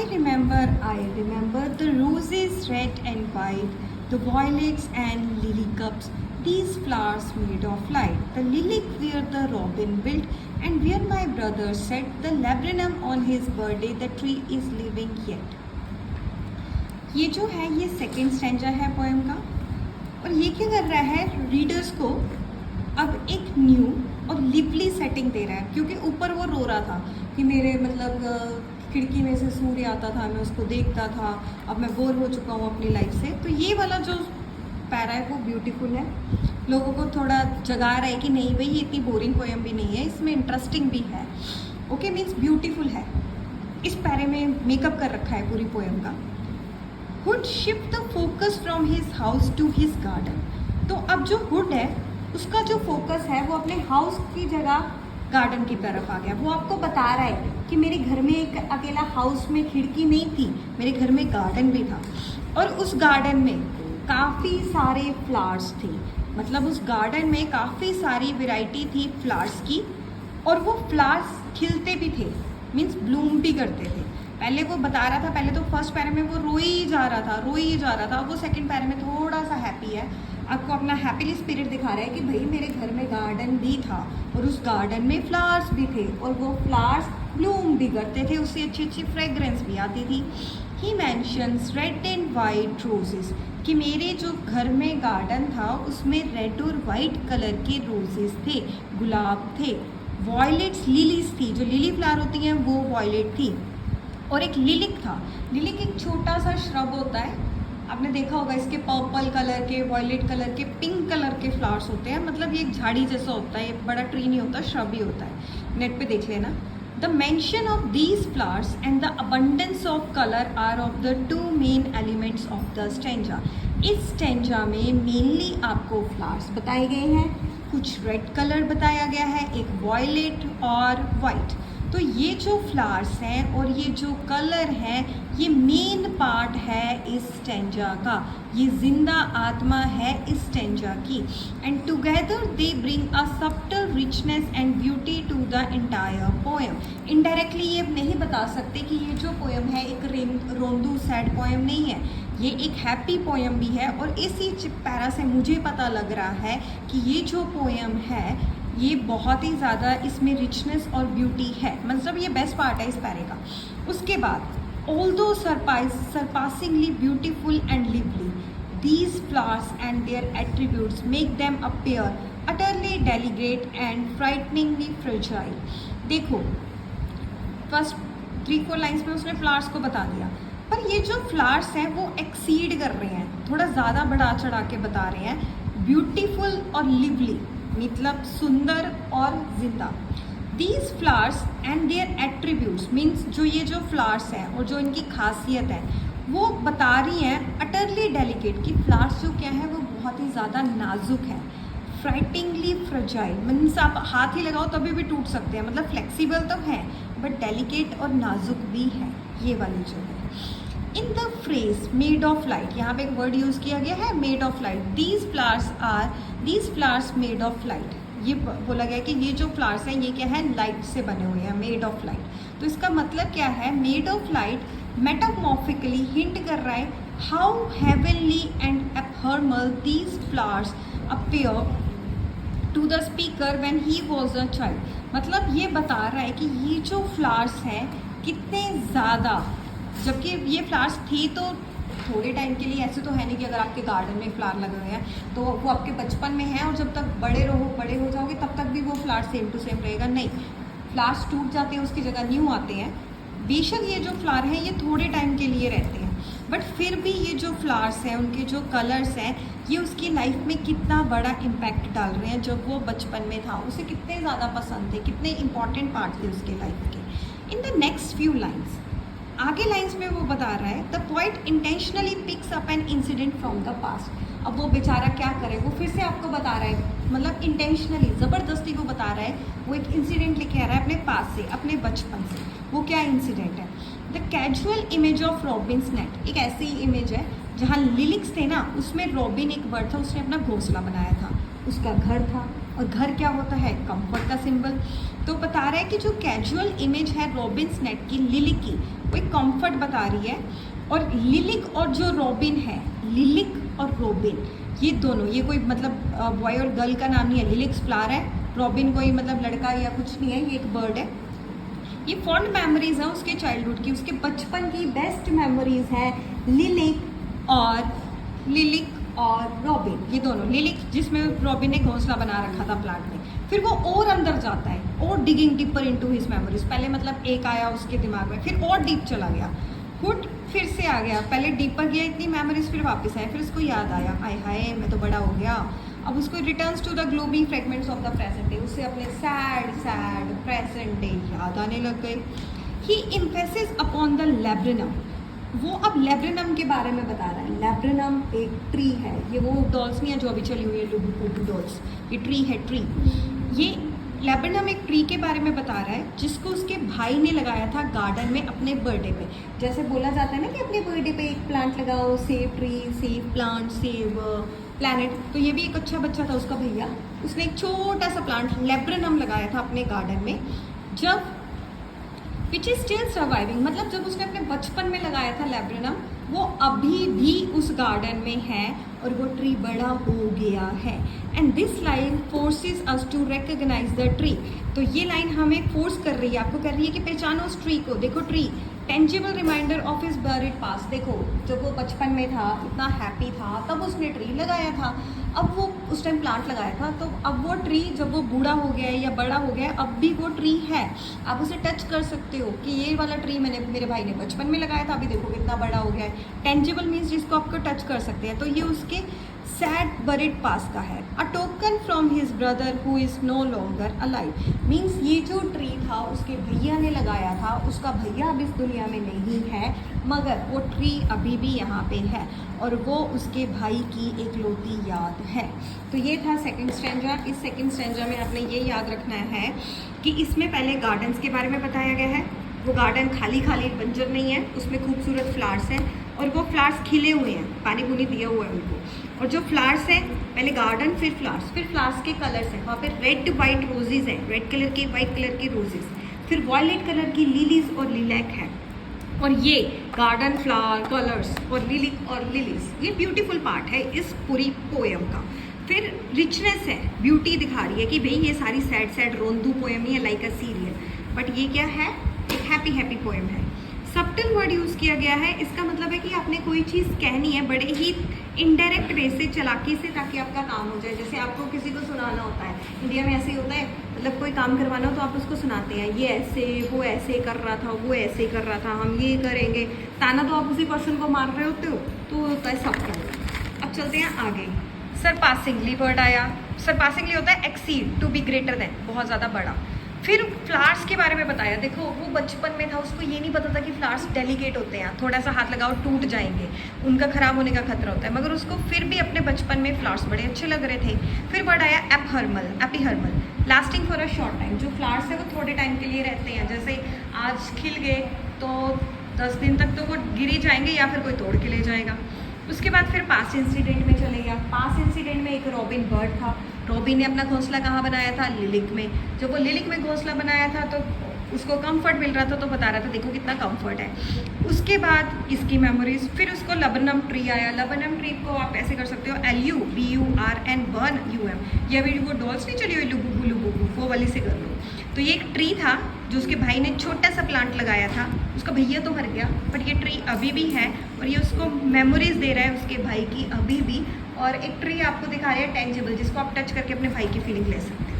I remember the roses red and white, the violets and lily cups, these flowers made of light. The lily where the robin built, and where my brother said the laburnum on his birthday, the tree is living yet. ये जो है ये second stanza है poem का, और ये क्या कर रहा है रीडर्स को अब एक न्यू और लिवली सेटिंग दे रहा है, क्योंकि ऊपर वो रो रहा था कि मेरे मतलब खिड़की में से सूर्य आता था, मैं उसको देखता था, अब मैं बोर हो चुका हूँ अपनी लाइफ से। तो ये वाला जो पैरा है वो ब्यूटीफुल है, लोगों को थोड़ा जगा रहा है कि नहीं भाई ये इतनी बोरिंग पोएम भी नहीं है, इसमें इंटरेस्टिंग भी है। ओके मीन्स ब्यूटीफुल है। इस पैरे में मेकअप कर रखा है पूरी पोएम का। Who'd shift the focus from his house to his garden. तो अब जो हुड है उसका जो फोकस है वो अपने हाउस की जगह गार्डन की तरफ आ गया। वो आपको बता रहा है कि मेरे घर में एक अकेला हाउस में खिड़की नहीं थी, मेरे घर में गार्डन भी था, और उस गार्डन में काफ़ी सारे फ्लावर्स थे। मतलब उस गार्डन में काफ़ी सारी वैरायटी थी फ्लावर्स की, और वो फ्लावर्स खिलते भी थे, मीन्स ब्लूम भी करते थे। पहले वो बता रहा था, पहले तो फर्स्ट पैरे में वो रोई ही जा रहा था, वो सेकंड पैरे में थोड़ा सा हैप्पी है, आपको अपना हैप्पीली स्पिरिट दिखा रहा है कि भाई मेरे घर में गार्डन भी था और उस गार्डन में फ्लावर्स भी थे, और वो फ्लावर्स ब्लूम भी करते थे, उससे अच्छी अच्छी फ्रेगरेंस भी आती थी। He mentions red and white roses, कि मेरे जो घर में गार्डन था उसमें रेड और वाइट कलर के रोजेस थे, गुलाब थे। वॉयलेट्स लिलीज थी, जो लिली फ्लावर होती हैं वो वॉयलेट थी, और एक लिलिक था। लिलिक एक छोटा सा श्रब होता है, आपने देखा होगा, इसके पर्पल कलर के, वॉयलेट कलर के, पिंक कलर के फ्लावर्स होते हैं। मतलब ये एक झाड़ी जैसा होता है, ये बड़ा ट्री नहीं होता, श्रब ही होता है, नेट पे देख लेना। The mention of these flowers and the abundance of colour are of the two main elements of the stanza. इस स्टेंजा में मेनली आपको फ्लावर्स बताए गए हैं, कुछ रेड कलर बताया गया है, एक वॉयलेट और वाइट। तो ये जो फ्लावर्स हैं और ये जो कलर है ये मेन पार्ट है इस स्टेंजा का, ये जिंदा आत्मा है इस स्टेंजा की। And together they bring a subtle richness and beauty to the entire poem. Indirectly ये नहीं बता सकते कि ये जो पोएम है एक रोंदू सैड पोएम नहीं है, ये एक हैप्पी पोएम भी है। और इसी पैरा से मुझे पता लग रहा है कि ये जो पोएम है ये बहुत ही ज़्यादा इसमें रिचनेस और ब्यूटी है, मतलब ये बेस्ट पार्ट है इस पैरे का। उसके बाद although surprisingly beautiful and lively, these flowers and their attributes make them appear utterly delicate and frighteningly fragile. देखो फर्स्ट 3-4 लाइन्स में उसने फ्लावर्स को बता दिया, पर ये जो फ्लावर्स हैं वो एक्सीड कर रहे हैं, थोड़ा ज़्यादा बढ़ा चढ़ा के बता रहे हैं। ब्यूटीफुल और लिवली मतलब सुंदर और जिंदा। These flowers and their attributes means जो ये जो फ्लावर्स हैं और जो इनकी खासियत है वो बता रही हैं अटरली डेलिकेट, कि फ्लावर्स जो क्या है वो बहुत ही ज़्यादा नाजुक है। फ्राइटिंगली फ्रेजाइल मीन्स आप हाथ ही लगाओ तभी भी टूट सकते हैं, मतलब फ्लेक्सिबल तो है बट डेलिकेट और नाजुक भी है ये वाली जो है। In the phrase made of light, यहाँ पे एक वर्ड यूज़ किया गया है made of light. These flowers made of light, ये बोला गया कि ये जो फ्लावर्स हैं ये क्या है, लाइट से बने हुए हैं, मेड ऑफ लाइट। तो इसका मतलब क्या है, made of light metamorphically hint कर रहा है how heavenly and ephemeral these flowers appear to the speaker when he was a child. मतलब ये बता रहा है कि ये जो फ्लावर्स हैं कितने ज़्यादा, जबकि ये फ्लावर्स थी तो थोड़े टाइम के लिए, ऐसे तो है नहीं कि अगर आपके गार्डन में फ्लावर लगे हुए हैं तो वो आपके बचपन में है और जब तक बड़े हो जाओगे तब तक भी वो फ्लावर सेम टू सेम रहेगा, नहीं। फ्लावर्स टूट जाते हैं, उसकी जगह न्यू आते हैं। बेशक ये जो फ्लावर हैं ये थोड़े टाइम के लिए रहते हैं, बट फिर भी ये जो फ्लावर्स हैं उनके जो कलर्स हैं ये उसकी लाइफ में कितना बड़ा इम्पैक्ट डाल रहे हैं। जब वो बचपन में था उसे कितने ज़्यादा पसंद थे, कितने इंपॉर्टेंट पार्ट थे उसके लाइफ के। In the next few lines, आगे लाइन्स में वो बता रहा है the poet intentionally picks up an incident from the past. अब वो बेचारा क्या करे, वो फिर से आपको बता रहा है, मतलब इंटेंशनली ज़बरदस्ती वो बता रहा है, वो एक इंसिडेंट लेके आ रहा है अपने पास से, अपने बचपन से। वो क्या इंसिडेंट है, the casual image of Robins net. एक ऐसी इमेज है जहाँ लिलिक्स थे ना, उसमें रॉबिन एक बर्ड था, उसने अपना घोंसला बनाया था, उसका घर था, और घर क्या होता है, कंफर्ट का सिंबल। तो बता रहा है कि जो कैजुअल इमेज है रॉबिन्स नेक की, लिलिक की, वो एक कंफर्ट बता रही है। और लिलिक और जो रॉबिन है, लिलिक और रॉबिन, ये दोनों, ये कोई मतलब बॉय और गर्ल का नाम नहीं है। लिलिक्स फ्लावर है, रॉबिन कोई मतलब लड़का या कुछ नहीं है, ये एक बर्ड है। ये फॉन्ड मेमोरीज हैं उसके चाइल्डहुड की, उसके बचपन की बेस्ट मेमोरीज हैं लिलिक और रॉबिन, ये दोनों। लिलिक जिसमें रॉबिन ने घोंसला बना रखा था प्लांट में, फिर वो और अंदर जाता है और digging deeper into his memories. पहले मतलब एक आया उसके दिमाग में, फिर और डीप चला गया, हुड फिर से आ गया, पहले डीपर गया इतनी मेमोरीज, फिर वापस आए, फिर उसको याद आया, आय हाय मैं तो बड़ा हो गया। अब उसको returns to the gloomy fragments of the present day, उसे अपने सैड प्रेजेंट डे याद आने लग गए। He emphasis upon the laburnum, वो अब लैब्रिनम के बारे में बता रहा है। लैब्रिनम एक ट्री है, ये वो डॉल्स नहीं है जो अभी चली हुई है लुबू डॉल्स, ये ट्री है, ट्री। ये लैब्रिनम एक ट्री के बारे में बता रहा है जिसको उसके भाई ने लगाया था गार्डन में अपने बर्थडे पे। जैसे बोला जाता है ना कि अपने बर्थडे पे एक प्लांट लगाओ, save tree, save plant, save planet. तो ये भी एक अच्छा बच्चा था उसका भैया, उसने एक छोटा सा प्लांट लैब्रिनम लगाया था अपने गार्डन में, जब विच इज स्टिल सर्वाइविंग, मतलब जब उसने अपने बचपन में लगाया था लैब्रिनम, वो अभी भी उस गार्डन में है और वो ट्री बड़ा हो गया है। And this line forces us to recognise the tree, तो ये लाइन हमें फोर्स कर रही है, आपको कर रही है कि पहचानो उस ट्री को। देखो tree, tangible reminder of his buried past. देखो जब वो बचपन में था, इतना हैप्पी था, तब उसने ट्री लगाया था। अब वो उस टाइम प्लांट लगाया था, तो अब वो ट्री जब वो बूढ़ा हो गया है या बड़ा हो गया है, अब भी वो ट्री है। आप उसे टच कर सकते हो कि ये वाला ट्री मैंने, मेरे भाई ने बचपन में लगाया था, अभी देखो कितना बड़ा हो गया है। टेंजिबल मीन्स जिसको आपको टच कर सकते हैं, तो ये उसके सैड बरीड पास का है। A token from his brother who is no longer alive, means ये जो ट्री था उसके भैया ने लगाया था, उसका भैया अब इस दुनिया में नहीं है, मगर वो ट्री अभी भी यहाँ पे है और वो उसके भाई की एक लौती याद है। तो ये था सेकंड स्टैंजा। इस सेकंड स्टैंजा में आपने ये याद रखना है कि इसमें पहले गार्डन्स के बारे में बताया गया है। वो गार्डन खाली खाली बंजर नहीं है, उसमें खूबसूरत फ्लावर्स हैं और वो फ्लावर्स खिले हुए हैं, पानी पुनी दिया हुआ है उनको। और जो फ्लावर्स हैं, पहले गार्डन फिर फ्लावर्स के कलर्स हैं। वहाँ पे रेड वाइट रोजेज़ हैं, रेड कलर की वाइट कलर की रोजेज़, फिर वॉयलेट कलर की लिलीज और लिलैक है। और ये गार्डन फ्लावर कलर्स और लिलीज, ये ब्यूटीफुल पार्ट है इस पूरी पोएम का। फिर रिचनेस है, ब्यूटी दिखा रही है कि भाई ये सारी सैड रोंदू पोएम नहीं है लाइक अ सीरियल, बट ये क्या है, एक हैप्पी पोएम है। सब्टल वर्ड यूज़ किया गया है, इसका मतलब है कि आपने कोई चीज़ कहनी है बड़े ही इनडायरेक्ट वे से, चालाकी से, ताकि आपका काम हो जाए। जैसे आपको किसी को सुनाना होता है, इंडिया में ऐसे ही होता है, मतलब कोई काम करवाना हो तो आप उसको सुनाते हैं, ये ऐसे, वो ऐसे कर रहा था, वो ऐसे कर रहा था, हम ये करेंगे। ताना तो आप उसी पर्सन को मार रहे होते हो, तो वो होता है सब्टल। अब चलते हैं आगे। सरपासिंगली वर्ड आया। सरपासिंगली होता है exceed, to be greater than, बहुत ज़्यादा बड़ा। फिर फ्लावर्स के बारे में बताया। देखो वो बचपन में था, उसको ये नहीं पता था कि फ्लावर्स डेलिकेट होते हैं, थोड़ा सा हाथ लगाओ टूट जाएंगे, उनका ख़राब होने का खतरा होता है, मगर उसको फिर भी अपने बचपन में फ्लावर्स बड़े अच्छे लग रहे थे। फिर वर्ड आया ephemeral, lasting for a short time. जो फ्लावर्स है वो थोड़े टाइम के लिए रहते हैं, जैसे आज खिल गए तो 10 दिन तक तो वो गिर ही जाएंगे या फिर कोई तोड़ के ले जाएगा। उसके बाद फिर पास्ट इंसिडेंट में चले गया। पास्ट इंसिडेंट में एक रॉबिन बर्ड था, रॉबिन ने अपना घोंसला कहाँ बनाया था, लिलिक में। जब वो लिलिक में घोंसला बनाया था तो उसको कंफर्ट मिल रहा था, तो बता रहा था देखो कितना कंफर्ट है। उसके बाद इसकी मेमोरीज, फिर उसको लबनम ट्री आया। लबनम ट्री को आप ऐसे कर सकते हो LUBURN बर्न UM, या अभी वो डॉल्स नहीं चली हुई लुबू वो वाली से कर लो। तो ये एक ट्री था जो उसके भाई ने छोटा सा प्लांट लगाया था, उसका भैया तो मर गया, बट ये ट्री अभी भी है और ये उसको मेमोरीज दे रहा है उसके भाई की अभी भी। और एक ट्री आपको दिखा रहा है टेंजिबल, जिसको आप टच करके अपने भाई की फीलिंग ले सकते हैं।